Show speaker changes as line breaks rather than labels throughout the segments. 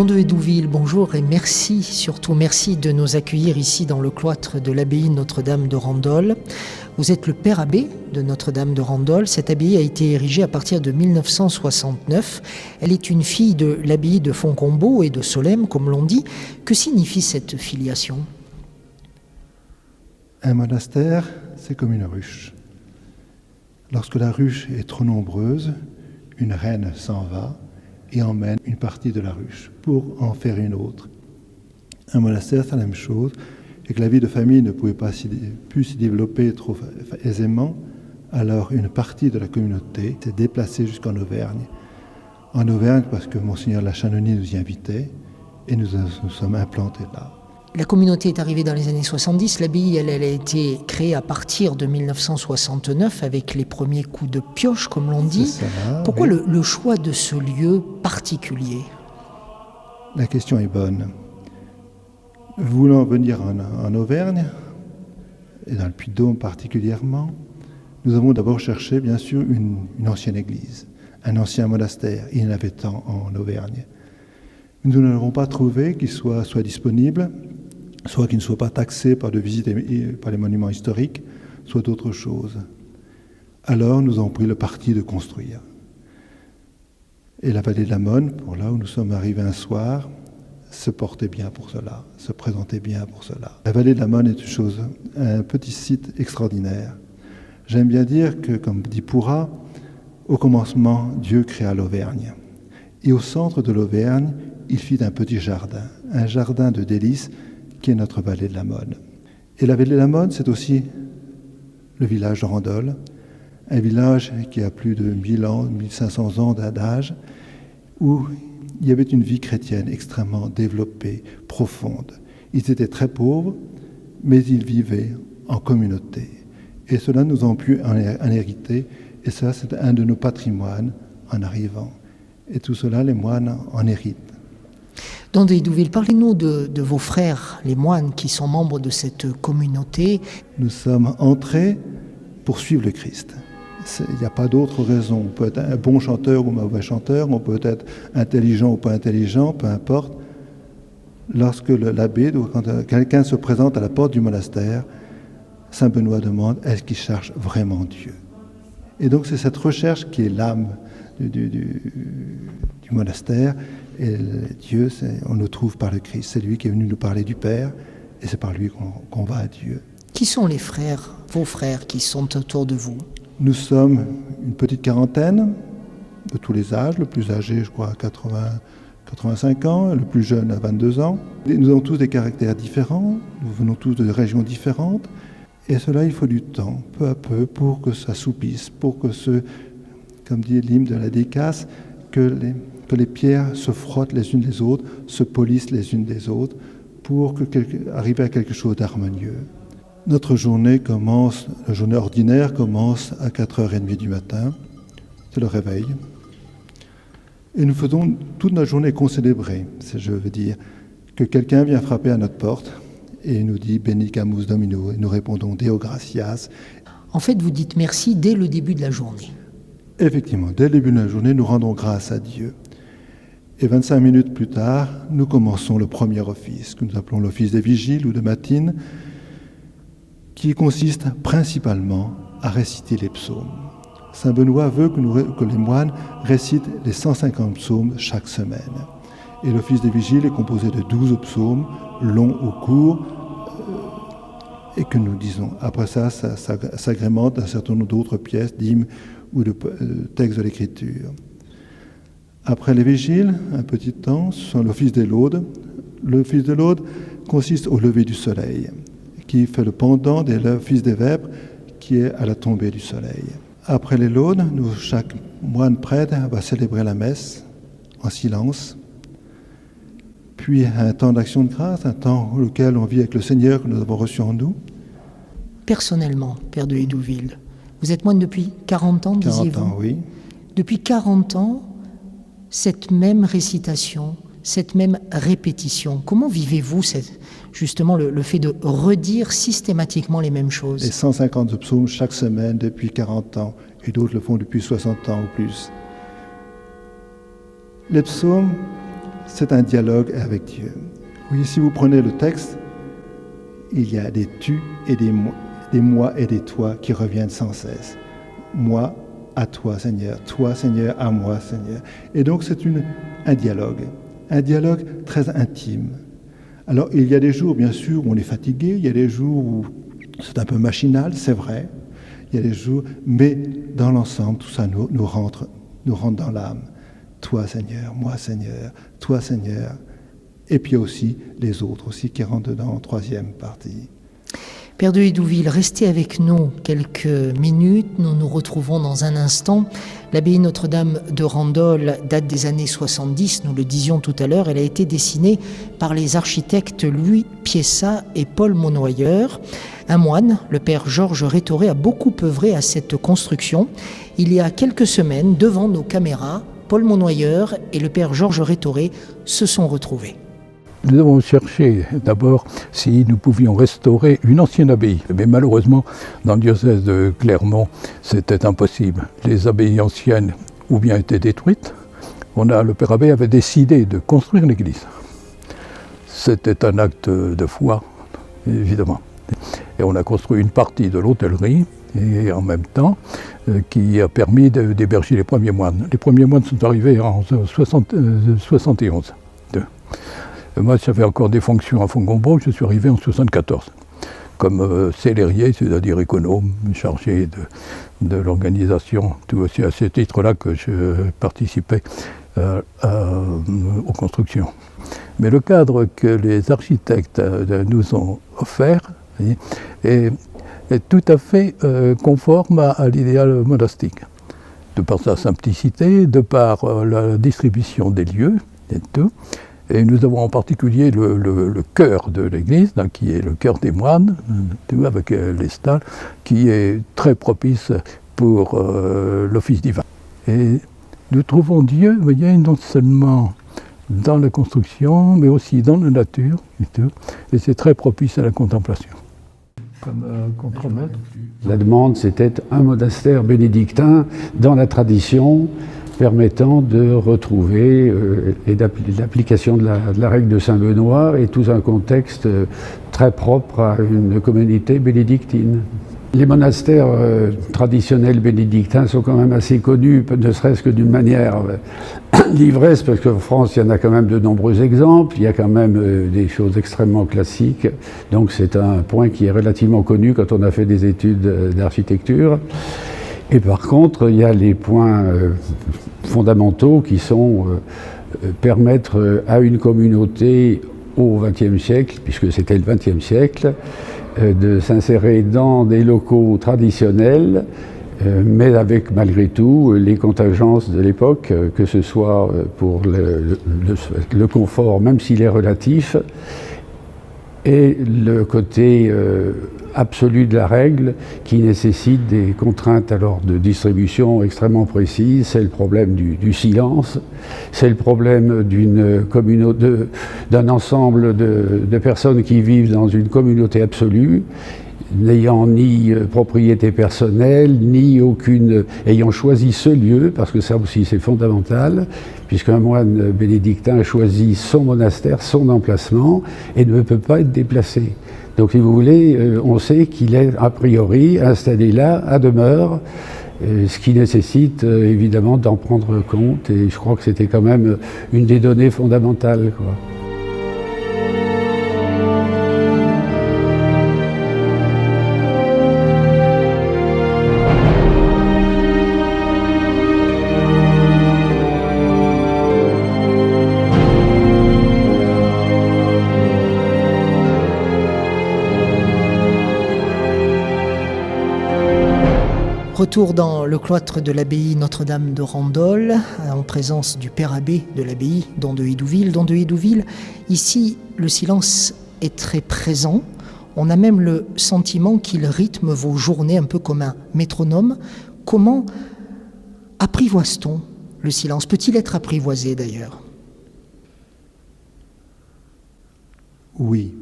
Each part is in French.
Don de Hédouville, bonjour et merci, surtout merci de nous accueillir ici dans le cloître de l'abbaye Notre-Dame de Randol. Vous êtes le père abbé de Notre-Dame de Randol. Cette abbaye a été érigée à partir de 1969. Elle est une fille de l'abbaye de Fontcombault et de Solesmes, comme l'on dit. Que signifie cette filiation ?
Un monastère, c'est comme une ruche. Lorsque la ruche est trop nombreuse, une reine s'en va et emmène une partie de la ruche pour en faire une autre. Un monastère, c'est la même chose, et que la vie de famille ne pouvait pas plus s'y développer trop aisément, alors une partie de la communauté s'est déplacée jusqu'en Auvergne. En Auvergne, parce que Monseigneur Lachanoni nous y invitait, et nous sommes implantés là.
La communauté est arrivée dans les années 70. L'abbaye, elle a été créée à partir de 1969 avec les premiers coups de pioche, comme l'on dit.
Ça,
pourquoi
oui.
le choix de ce lieu particulier ?
La question est bonne. Voulant venir en Auvergne, et dans le Puy-de-Dôme particulièrement, nous avons d'abord cherché, bien sûr, une ancienne église, un ancien monastère. Il y en avait tant en Auvergne. Nous ne l'avons pas trouvé qui soit disponible, soit qui ne soit pas taxé par de visites par les monuments historiques, soit d'autres choses. Alors nous avons pris le parti de construire. Et la vallée de la Monne, pour là où nous sommes arrivés un soir, se portait bien pour cela, se présentait bien pour cela. La vallée de la Monne est un petit site extraordinaire. J'aime bien dire que, comme dit Pourra, au commencement, Dieu créa l'Auvergne. Et au centre de l'Auvergne, il fit un petit jardin, un jardin de délices qui est notre vallée de la Monne. Et la vallée de la Monne, c'est aussi le village de Randol, un village qui a plus de 1000 ans, 1500 ans d'âge, où il y avait une vie chrétienne extrêmement développée, profonde. Ils étaient très pauvres, mais ils vivaient en communauté. Et cela, nous avons pu en hériter, et ça, c'est un de nos patrimoines en arrivant. Et tout cela, les moines en héritent.
Don de Hédouville, parlez-nous de vos frères, les moines, qui sont membres de cette communauté.
Nous sommes entrés pour suivre le Christ. Il n'y a pas d'autre raison. On peut être un bon chanteur ou un mauvais chanteur, on peut être intelligent ou pas intelligent, peu importe. Lorsque l'abbé, quand quelqu'un se présente à la porte du monastère, Saint Benoît demande, est-ce qu'il cherche vraiment Dieu ? Et donc c'est cette recherche qui est l'âme du monastère. Et Dieu, on le trouve par le Christ. C'est lui qui est venu nous parler du Père, et c'est par lui qu'on va à Dieu.
Qui sont les frères, vos frères, qui sont autour de vous ?
Nous sommes une petite quarantaine, de tous les âges. Le plus âgé, je crois, à 85 ans, le plus jeune à 22 ans. Et nous avons tous des caractères différents, nous venons tous de régions différentes, et cela, il faut du temps, peu à peu, pour que ça soupisse, pour que comme dit l'hymne de la Décasse, que les pierres se frottent les unes les autres, se polissent les unes des autres, pour arriver à quelque chose d'harmonieux. Notre journée la journée ordinaire commence à 4h30 du matin, c'est le réveil. Et nous faisons toute notre journée concélébrée, je veux dire, que quelqu'un vient frapper à notre porte et nous dit « Benedicamus Domino » et nous répondons « Deo gratias ».
En fait, vous dites merci dès le début de la journée.
Effectivement, dès le début de la journée, nous rendons grâce à Dieu. Et 25 minutes plus tard, nous commençons le premier office, que nous appelons l'office des vigiles ou de matines, qui consiste principalement à réciter les psaumes. Saint Benoît veut que les moines récitent les 150 psaumes chaque semaine. Et l'office des vigiles est composé de 12 psaumes, longs ou courts, et que nous disons. Après ça s'agrémente d'un certain nombre d'autres pièces, d'hymnes ou de textes de l'Écriture. Après les vigiles, un petit temps, ce sont l'office des laudes. L'office de laude consiste au lever du soleil, qui fait le pendant de l'office des vêpres, qui est à la tombée du soleil. Après les laudes, chaque moine prêtre va célébrer la messe en silence, puis un temps d'action de grâce, un temps auquel on vit avec le Seigneur que nous avons reçu en nous.
Personnellement, Père de Hédouville, vous êtes moine depuis 40 ans, disiez-vous ?
40 ans, oui.
Depuis 40 ans, cette même récitation, cette même répétition, comment vivez-vous justement le fait de redire systématiquement les mêmes choses ?
Les 150 psaumes chaque semaine depuis 40 ans, et d'autres le font depuis 60 ans ou plus. Les psaumes, c'est un dialogue avec Dieu. Oui, si vous prenez le texte, il y a des tu et des moi et des toi qui reviennent sans cesse. Moi à toi, Seigneur à moi, Seigneur. Et donc c'est un dialogue très intime. Alors il y a des jours, bien sûr, où on est fatigué, il y a des jours où c'est un peu machinal, c'est vrai, il y a des jours, mais dans l'ensemble, tout ça nous rentre dans l'âme. Toi, Seigneur, moi, Seigneur, toi, Seigneur. Et puis aussi les autres aussi qui rentrent dedans en troisième partie.
Père de Hédouville, restez avec nous quelques minutes. Nous nous retrouvons dans un instant. L'abbaye Notre-Dame de Randol date des années 70, nous le disions tout à l'heure. Elle a été dessinée par les architectes Louis Piessa et Paul Monnoyeur. Un moine, le père Georges Rétoré, a beaucoup œuvré à cette construction. Il y a quelques semaines, devant nos caméras, Paul Monnoyeur et le père Georges Rétoré se sont retrouvés.
Nous avons cherché d'abord si nous pouvions restaurer une ancienne abbaye. Mais malheureusement, dans le diocèse de Clermont, c'était impossible. Les abbayes anciennes ou bien étaient détruites. Le père abbé avait décidé de construire l'église. C'était un acte de foi, évidemment. Et on a construit une partie de l'hôtellerie, et en même temps, qui a permis d'héberger les premiers moines. Les premiers moines sont arrivés en 71. Moi, j'avais encore des fonctions à Fongombro, je suis arrivé en 74, comme célérier, c'est-à-dire économe, chargé de l'organisation. Tout aussi à ce titre-là que je participais aux constructions. Mais le cadre que les architectes nous ont offert est tout à fait conforme à l'idéal monastique, de par sa simplicité, de par la distribution des lieux et tout. Et nous avons en particulier le chœur de l'église, qui est le chœur des moines, avec les stalles, qui est très propice pour l'office divin. Et nous trouvons Dieu, vous voyez, non seulement dans la construction, mais aussi dans la nature, et c'est très propice à la contemplation. Comme contremaître.
La demande, c'était un monastère bénédictin dans la tradition, permettant de retrouver l'application de la règle de Saint-Benoît et tout un contexte très propre à une communauté bénédictine. Les monastères traditionnels bénédictins sont quand même assez connus, ne serait-ce que d'une manière l'ivresse, parce qu'en France, il y en a quand même de nombreux exemples, il y a quand même des choses extrêmement classiques, donc c'est un point qui est relativement connu quand on a fait des études d'architecture. Et par contre, il y a les points fondamentaux qui sont permettre à une communauté au XXe siècle, puisque c'était le XXe siècle, de s'insérer dans des locaux traditionnels, mais avec malgré tout les contingences de l'époque, que ce soit pour le confort, même s'il est relatif, et le côté absolu de la règle qui nécessite des contraintes alors de distribution extrêmement précises. C'est le problème du silence, c'est le problème d'un ensemble de personnes qui vivent dans une communauté absolue, n'ayant ni propriété personnelle, ni ayant choisi ce lieu, parce que ça aussi c'est fondamental, puisqu'un moine bénédictin choisit son monastère, son emplacement, et ne peut pas être déplacé. Donc si vous voulez, on sait qu'il est a priori installé là, à demeure, ce qui nécessite évidemment d'en prendre compte, et je crois que c'était quand même une des données fondamentales, quoi.
Retour dans le cloître de l'abbaye Notre-Dame de Randol, en présence du père abbé de l'abbaye, don de Hédouville. Don de Hédouville, ici, le silence est très présent. On a même le sentiment qu'il rythme vos journées un peu comme un métronome. Comment apprivoise-t-on le silence? Peut-il être apprivoisé d'ailleurs?
Oui,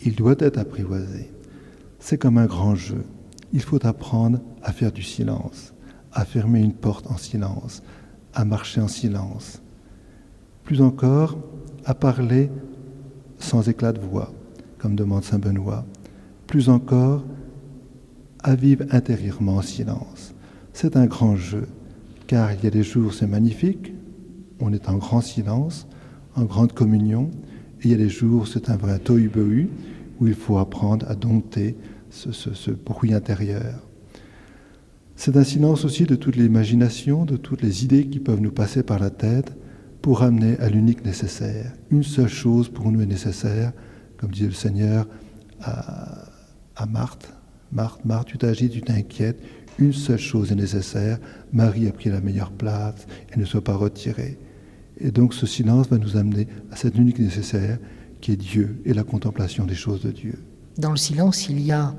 il doit être apprivoisé. C'est comme un grand jeu. Il faut apprendre à faire du silence, à fermer une porte en silence, à marcher en silence. Plus encore, à parler sans éclat de voix, comme demande saint Benoît. Plus encore, à vivre intérieurement en silence. C'est un grand jeu, car il y a des jours c'est magnifique, on est en grand silence, en grande communion, et il y a des jours c'est un vrai tohu-bohu, où il faut apprendre à dompter ce bruit intérieur. C'est un silence aussi de toute l'imagination, de toutes les idées qui peuvent nous passer par la tête, pour amener à l'unique nécessaire. Une seule chose pour nous est nécessaire, comme disait le Seigneur à Marthe. Marthe, tu t'agites, tu t'inquiètes, une seule chose est nécessaire, Marie a pris la meilleure place et ne soit pas retirée. Et donc ce silence va nous amener à cette unique nécessaire qui est Dieu et la contemplation des choses de Dieu.
Dans le silence, il y a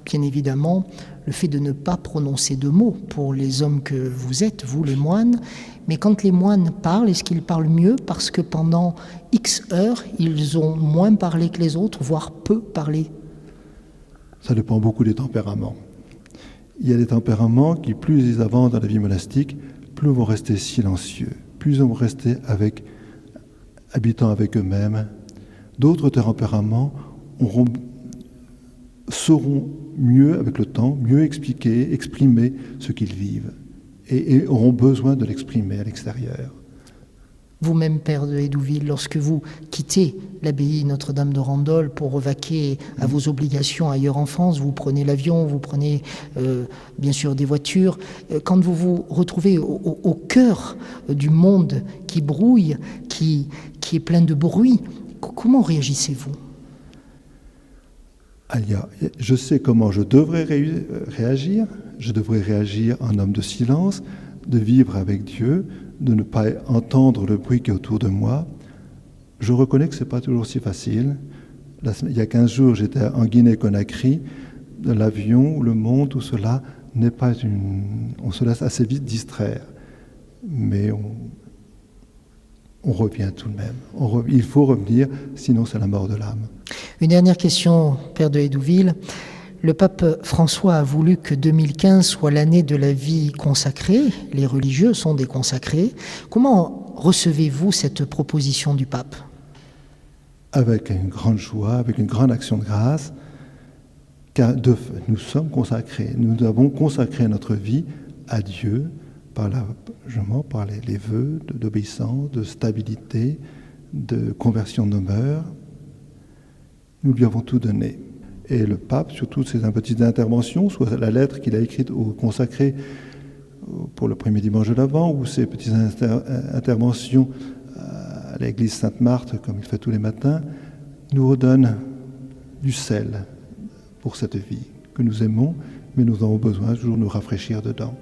bien évidemment le fait de ne pas prononcer de mots pour les hommes que vous êtes, vous les moines, mais quand les moines parlent, est-ce qu'ils parlent mieux parce que pendant X heures, ils ont moins parlé que les autres, voire peu parlé?
Ça dépend beaucoup des tempéraments. Il y a des tempéraments qui, plus ils avancent dans la vie monastique, plus vont rester silencieux, plus ils vont rester habitant avec eux-mêmes. D'autres tempéraments sauront mieux, avec le temps, mieux exprimer ce qu'ils vivent et auront besoin de l'exprimer à l'extérieur.
Vous-même, Père de Hédouville, lorsque vous quittez l'abbaye Notre-Dame de Randol pour vaquer à vos obligations ailleurs en France, vous prenez l'avion, vous prenez bien sûr des voitures, quand vous vous retrouvez au cœur du monde qui brouille, qui est plein de bruit, comment réagissez-vous ?
Je sais comment je devrais réagir. Je devrais réagir en homme de silence, de vivre avec Dieu, de ne pas entendre le bruit qui est autour de moi. Je reconnais que ce n'est pas toujours si facile. Il y a 15 jours, j'étais en Guinée-Conakry, de l'avion, le monde, tout cela n'est pas on se laisse assez vite distraire. Mais on revient tout de même. Il faut revenir, sinon c'est la mort de l'âme.
Une dernière question, Père de Hédouville. Le pape François a voulu que 2015 soit l'année de la vie consacrée. Les religieux sont des consacrés. Comment recevez-vous cette proposition du pape ?
Avec une grande joie, avec une grande action de grâce, car nous sommes consacrés. Nous avons consacré notre vie à Dieu par les vœux d'obéissance, de stabilité, de conversion de nos mœurs. Nous lui avons tout donné. Et le pape, sur toutes ses petites interventions, soit la lettre qu'il a écrite au consacré pour le premier dimanche de l'Avent, ou ses petites interventions à l'église Sainte-Marthe, comme il fait tous les matins, nous redonne du sel pour cette vie que nous aimons, mais nous avons besoin de toujours nous rafraîchir dedans.